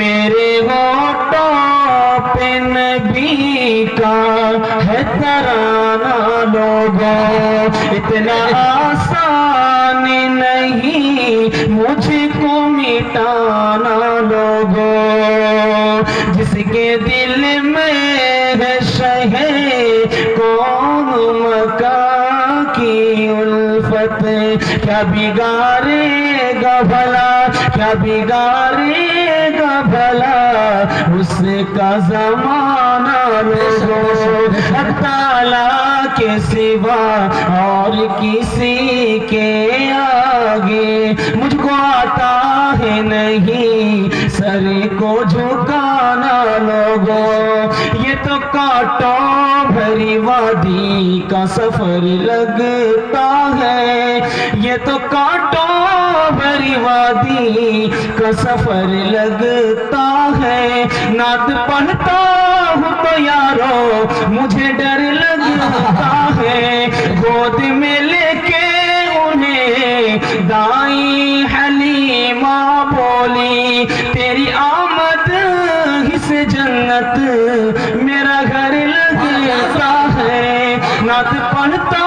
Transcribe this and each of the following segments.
मेरे होठों पे नबी का है तराना लोगों इतना आसान नहीं मुझको मिटाना लोगों जिसके दिल में है शहे कौन मका की उल्फत क्या बिगाड़ेगा भला क्या बिगाड़ेगा भला उसका जमाना लोगों ताला के सिवा और किसी के आगे मुझको आता है नहीं सर को झुकाना लोगों ये तो कांटों भरी वादी का सफर लगता है ये तो कांटों भरी वादी का सफर लगता है नात पढ़ता हूँ तो यारो मुझे डर लगता है गोद में लेके उन्हें दाई हलीमा बोली तेरी आमद ही से जन्नत मेरा घर लगता है नात पढ़ता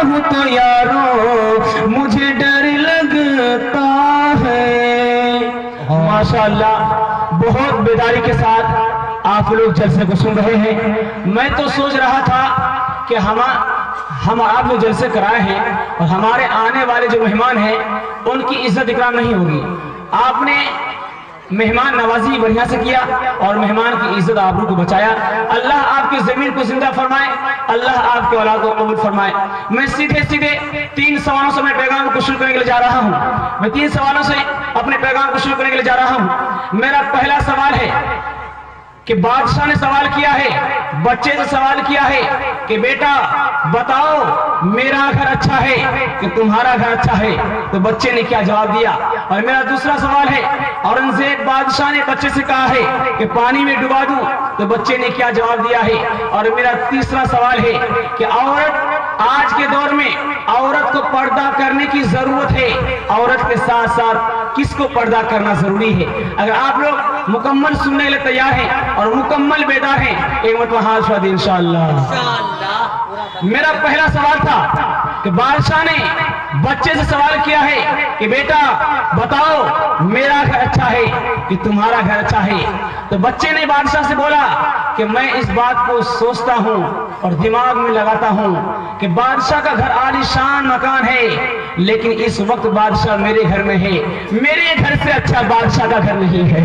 हूँ तो यारो मुझे डर लगता है। माशाअल्लाह बहुत बेदारी के साथ आप लोग जलसे को सुन रहे हैं। मैं तो सोच रहा था कि हम आप लोग जलसे कराए हैं और हमारे आने वाले जो मेहमान हैं उनकी इज्जत इकराम नहीं होगी। आपने मेहमान नवाजी बढ़िया से किया और मेहमान की इज्जत आबरू को बचाया। अल्लाह आपकी जमीन को जिंदा फरमाए, अल्लाह आपके औलाद को कबूल फरमाए। मैं सीधे 3 सवालों से मैं पैगाम को शुरू करने के लिए जा रहा हूँ। मैं 3 सवालों से अपने पैगाम को शुरू करने के लिए जा रहा हूँ। मेरा पहला सवाल है कि बादशाह ने सवाल किया है, बच्चे से सवाल किया है कि बेटा बताओ मेरा घर अच्छा है कि तुम्हारा घर अच्छा है, तो बच्चे ने क्या जवाब दिया। और मेरा दूसरा सवाल है, औरंगजेब बादशाह ने बच्चे से कहा है कि पानी में डुबा दूं, तो बच्चे ने क्या जवाब दिया है। और मेरा तीसरा सवाल है कि औरत आज के दौर में औरत को पर्दा करने की जरूरत है, औरत के साथ साथ किसको पर्दा करना जरूरी है। अगर आप लोग मुकम्मल सुनने के लिए तैयार हैं और मुकम्मल बेदार हैं, एक मतलब हाथ उठा दें इंशाअल्लाह। मेरा पहला सवाल था कि बादशाह ने बच्चे से सवाल किया है कि बेटा बताओ मेरा घर अच्छा है कि तुम्हारा घर अच्छा है, तो बच्चे ने बादशाह से बोला कि मैं इस बात को सोचता हूँ और दिमाग में लगाता हूँ कि बादशाह का घर आलीशान मकान है, लेकिन इस वक्त बादशाह मेरे घर में है, मेरे घर से अच्छा बादशाह का घर नहीं है।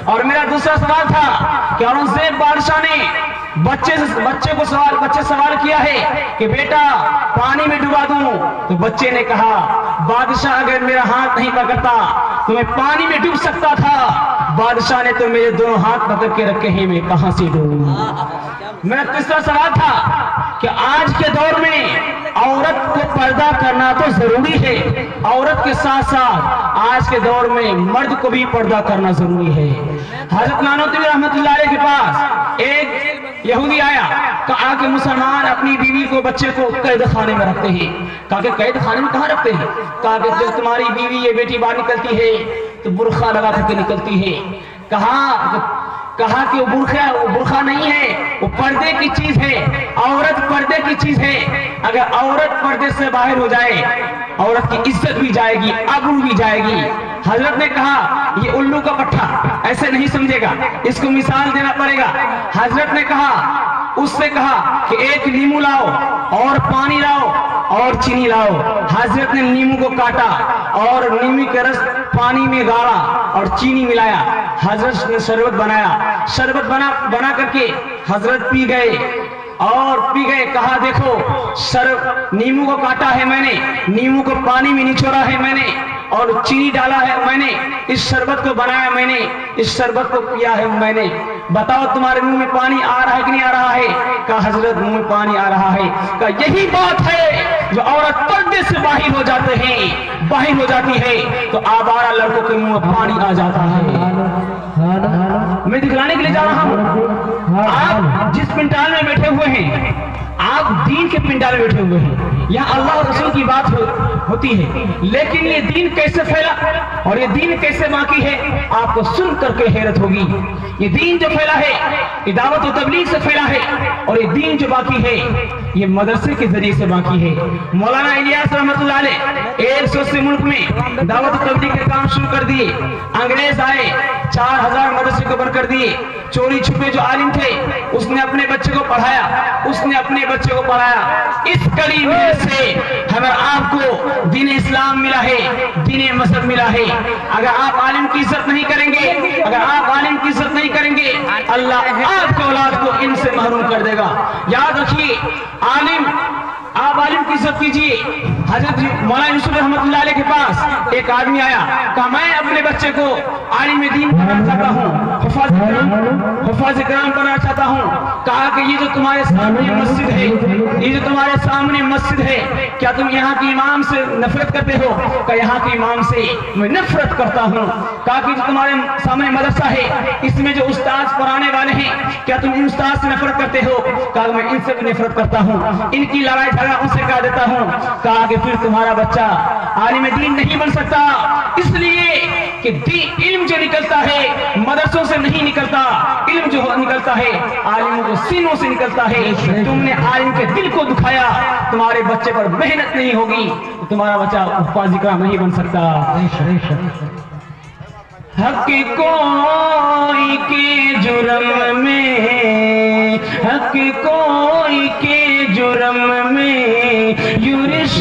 और मेरा दूसरा सवाल था कि औरंगजेब बादशाह ने बच्चे सवाल किया है कि बेटा पानी में डुबा दूं, तो बच्चे ने कहा बादशाह अगर मेरा हाथ नहीं पकड़ता तो मैं पानी में डूब सकता था, बादशाह ने तो मेरे दोनों हाथ पकड़ के रखे हैं, मैं कहां से डूबूं। मेरा तीसरा सवाल था कि आज के दौर में औरत को पर्दा करना तो जरूरी है, औरत के साथ साथ आज के दौर में मर्द को भी पर्दा करना जरूरी है। हजरत नानोतवी रहमतुल्लाह अलैह के पास एक यहूदी आया, कहा कि मुसलमान अपनी बीवी को बच्चे को कैद खाने में रखते हैं। कहा कि कैद खाने में कहाँ रखते हैं। कहा कि जब तुम्हारी बीवी ये बेटी बाहर निकलती है तो बुर्खा लगा करके निकलती है। कहा कि वो बुर्खा नहीं है, वो पर्दे की चीज है, औरत पर्दे की चीज है। अगर औरत पर्दे से बाहर हो जाए, औरत की इज्जत भी जाएगी, आबरू भी जाएगी। हजरत ने कहा ये उल्लू का पट्टा ऐसे नहीं समझेगा, इसको मिसाल देना पड़ेगा। हजरत ने कहा, उससे कहा कि एक नींबू लाओ और पानी लाओ और चीनी लाओ। हजरत ने नींबू को काटा और नींबू का रस पानी में गाड़ा और चीनी मिलाया। हजरत ने शरबत बनाया। शरबत बना करके हजरत पी गए और पी गए। कहा देखो नींबू को काटा है मैंने, नींबू को पानी में निचोड़ा है मैंने और चीनी डाला है मैंने, इस शरबत को बनाया मैंने, इस शरबत को पिया है मैंने। बताओ तुम्हारे मुंह में पानी आ रहा है कि नहीं आ रहा है? कहा हजरत मुंह में पानी आ रहा है। कहा यही बात है जो औरत पर्दे से बाहर हो जाते हैं, बाहर हो जाती है तो आवारा लड़कों के मुंह में पानी आ जाता है। मैं दिखलाने के लिए जा रहा हूँ, आप जिस पंडाल में बैठे हुए हैं, आप दीन के पंडाल में बैठे हुए हैं, यहाँ अल्लाह और रसूल की बात होती है, लेकिन ये दीन कैसे फैला और ये दीन कैसे बाकी है, आपको सुन करके हैरत होगी। ये दीन जो फैला है ये दावत और तबलीग से फैला है, और ये दीन जो बाकी है ये मदरसे के जरिए से बाकी है। मौलाना इलियास रहमतुल्लाह अलैह 100 से मुल्क में दावत और तबलीग के काम शुरू कर दिए। अंग्रेज आए, 4000 मदरसे को बंद कर दिए। चोरी छुपे जो आलिम थे उसने अपने बच्चे को पढ़ाया, उसने अपने बच्चे को पढ़ाया। इस कड़ी में से हमें आपको दीन इस्लाम मिला है, दीन मजहब मिला है। अगर आप आलिम की इज्जत नहीं करेंगे, अगर आप आलिम की इज्जत नहीं करेंगे, अल्लाह आपको औलाद को इनसे महरूम कर देगा। याद रखिए, आप आलिम की इज्जत कीजिए। हजरत मौलाना यूसुफ रहमतुल्लाह अलैह के पास एक आदमी आया, कहा मैं अपने बच्चे को आलिम दीन बनाना चाहता हूँ, हुफ़ाज़ किराम बनाना चाहता हूँ। कहा कि ये जो तुम्हारे सामने मस्जिद है, ये जो तुम्हारे सामने मस्जिद है, क्या तुम यहाँ के इमाम से नफरत करते हो? कहा यहाँ के इमाम से मैं नफरत करता हूँ। कहा कि जो तुम्हारे सामने मदरसा है, इसमें जो उस्ताद पढ़ाने वाले हैं, क्या तुम इन उस्ताद से नफरत करते हो? कहा मैं इनसे भी नफरत करता हूँ, इनकी लड़ाई झगड़ा उनसे कर देता हूँ। कहा कि फिर तुम्हारा बच्चा आलिम दीन नहीं बन सकता, इसलिए कि इल्म जो निकलता है मदरसों से नहीं निकलता, इल्म जो निकलता है आलिमों के सीनों से निकलता है। तुमने आलिम के दिल को दुखाया, तुम्हारे बच्चे पर मेहनत नहीं होगी, तुम्हारा बच्चा हुफ़ाज़ किराम नहीं बन सकता। हक कोई के जुर्म में, हक कोई के जुर्म में, यूरिश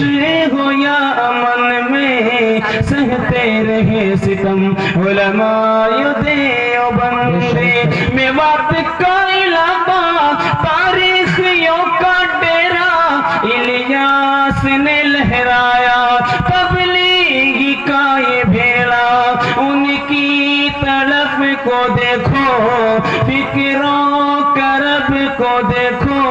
हो या अमन में, सहते रहे सितम उलमाए देवबंद। मेवात का इलाका तारीखियों का डेरा, इलियास ने लहराया तबलीगी का ये भेड़ा। उनकी तरफ को देखो, फिक्रों करब को देखो,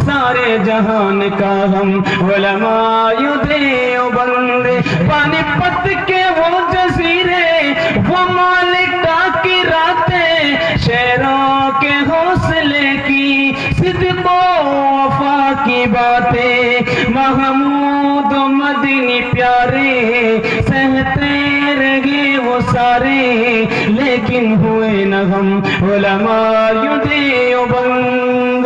सारे जहान का हम उलमाए देवबंद। पानीपत के वो जजीरे, वो मालिका की रातें, शेरों के हौसले की सिद्को वफा की बातें, महमूद मदनी प्यारे सहते रहे वो सारे, लेकिन हुए न हम उलमाए देवबंद।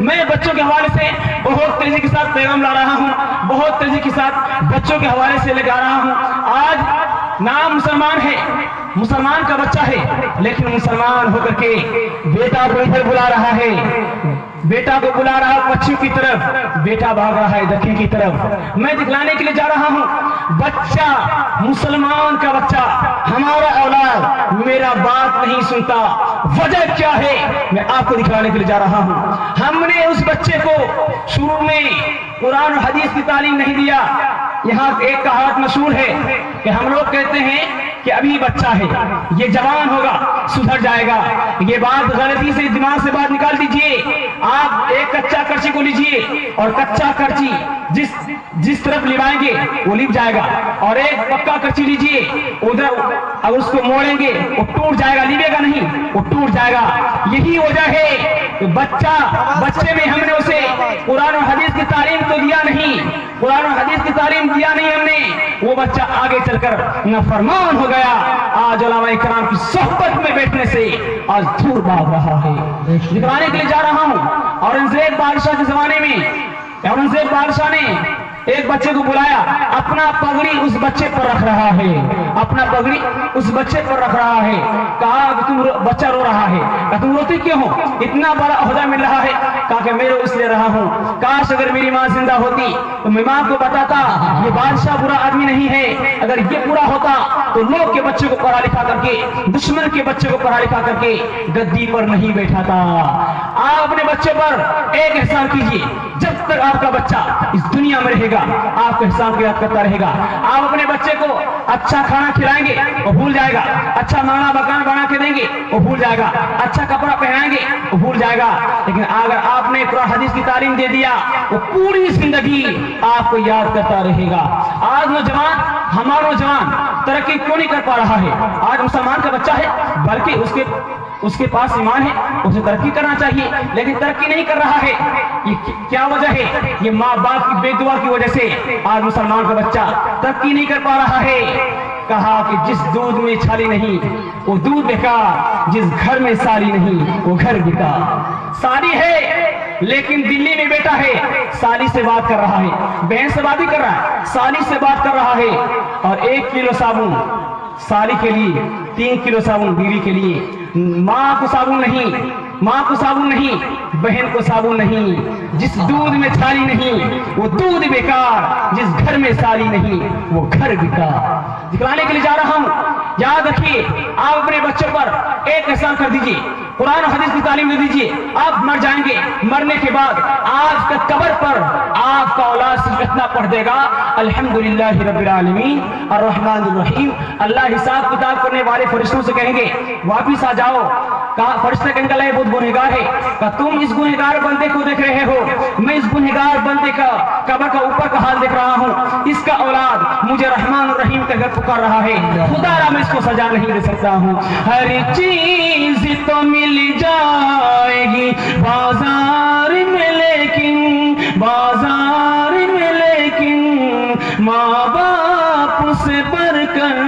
मैं बच्चों के हवाले से बहुत तेजी के साथ पैगाम ला रहा हूँ, बहुत तेजी के साथ बच्चों के हवाले से लेकर आ रहा हूँ। आज नाम मुसलमान है, मुसलमान का बच्चा है, लेकिन मुसलमान होकर के बेटा को इधर बुला रहा है, बेटा को बुला रहा है पश्चिम की तरफ, बेटा भाग रहा है दक्षिण की तरफ। मैं दिखलाने के लिए जा रहा हूँ, बच्चा मुसलमान का बच्चा, हमारा औलाद मेरा बात नहीं सुनता, वजह क्या है मैं आपको दिखलाने के लिए जा रहा हूँ। हमने उस बच्चे को शुरू में कुरान और हदीस की तालीम नहीं दिया। यहाँ एक कहावत मशहूर है कि हम लोग कहते हैं कि अभी बच्चा है, ये जवान होगा, सुधर जाएगा। ये बात गलती से दिमाग से बात निकाल दीजिए। आप एक कच्चा करची को लीजिए और कच्चा करची जिस तरफ लिवाएंगे वो लिप जाएगा, और एक पक्का करची लीजिए, उधर अगर उसको मोड़ेंगे वो टूट जाएगा, लिवेगा नहीं, वो टूट जाएगा। यही वजह है कि बच्चे में हमने उसे कुरान और हदीस की तालीम तो दिया नहीं, कुरान और हदीस की तालीम दिया नहीं हमने, वो बच्चा आगे चलकर नाफरमान हो गया। आज उलमा इकराम की सोहबत में बैठने से आज दूर भाग रहा है। दिखलाने के लिए जा रहा हूँ। औरंगजेब बादशाह के जमाने में औरंगजेब बादशाह ने एक बच्चे को बुलाया, अपना पगड़ी उस बच्चे पर रख रहा है, अपना पगड़ी उस बच्चे पर रख रहा है। कहा कि तुम बच्चा रो रहा है, कहा तुम रोती क्यों हो, इतना बड़ा ओहदा मिल रहा है। कहा कि मैं इसलिए रहा हूँ, काश अगर मेरी माँ जिंदा होती तो मैं माँ को बताता ये बादशाह बुरा आदमी नहीं है, अगर ये बुरा होता तो लोग के बच्चे को पढ़ा लिखा करके, दुश्मन के बच्चे को पढ़ा लिखा करके गद्दी पर नहीं बैठाता। आप अपने बच्चे पर एक एहसान कीजिए, जब तक आपका बच्चा इस दुनिया में रहेगा आपको एहसान को याद करता रहेगा। आप अपने बच्चे को अच्छा खाना खिलाएंगे वो भूल जाएगा, अच्छा माना मकान बना के देंगे वो भूल जाएगा, अच्छा कपड़ा पहनाएंगे वो भूल जाएगा। लेकिन अगर आपने कुरान हदीस की तालीम दे दिया वो पूरी जिंदगी आपको याद करता रहेगा। आज नौजवान, हमारा नौजवान तरक्की क्यों नहीं कर पा रहा है? आज मुसलमान का बच्चा है, बल्कि उसके पास ईमान है, उसे तरक्की करना चाहिए, लेकिन तरक्की नहीं कर रहा है। ये क्या वजह है? ये माँ बाप की बेदुआ की वजह से आज मुसलमान का बच्चा तरक्की नहीं कर पा रहा है। कहा कि जिस दूध में छाली नहीं वो दूध बेकार, जिस घर में साली नहीं वो घर बेकार। साली है लेकिन दिल्ली में बैठा है, साली से बात कर रहा है, बहन से बात ही कर रहा है, साली से बात कर रहा है। और 1 किलो साबुन साली के लिए, 3 किलो साबुन बीवी के लिए। माँ को साबुन नहीं, माँ को साबुन नहीं, बहन को साबुन नहीं। जिस दूध में छाली नहीं वो दूध बेकार, जिस घर में साली नहीं वो घर बेकार। दिखलाने के लिए जा रहा हूँ, याद रखिए आप अपने बच्चों पर एक एहसान कर दीजिए, कुरान और हदीस की तालीम दे दीजिए। आप मर जाएंगे, मरने के बाद आपका कब्र पर आपका औलाद सिर्फ इतना पढ़ देगा, अल्हम्दुलिल्लाह रब्बिल आलमीन अर्रहमानिर रहीम। अल्लाह हिसाब किताब करने वाले फरिश्तों से कहेंगे वापिस आ जाओ। कहा फरिश्ते कहेंगे अल्लाह बहुत गुनहगार है। कहा तुम इस गुनहगार बंदे को देख रहे हो, मैं इस गुनहगार बंदे का कब्र का ऊपर का हाल देख रहा हूँ। इसका औलाद मुझे रहमान और रहीम का घर पुकार रहा है, खुदा मैं इसको सजा नहीं दे सकता हूँ। हर चीज तो मिल जाएगी बाजार में, लेकिन बाजार में लेकिन माँ बाप से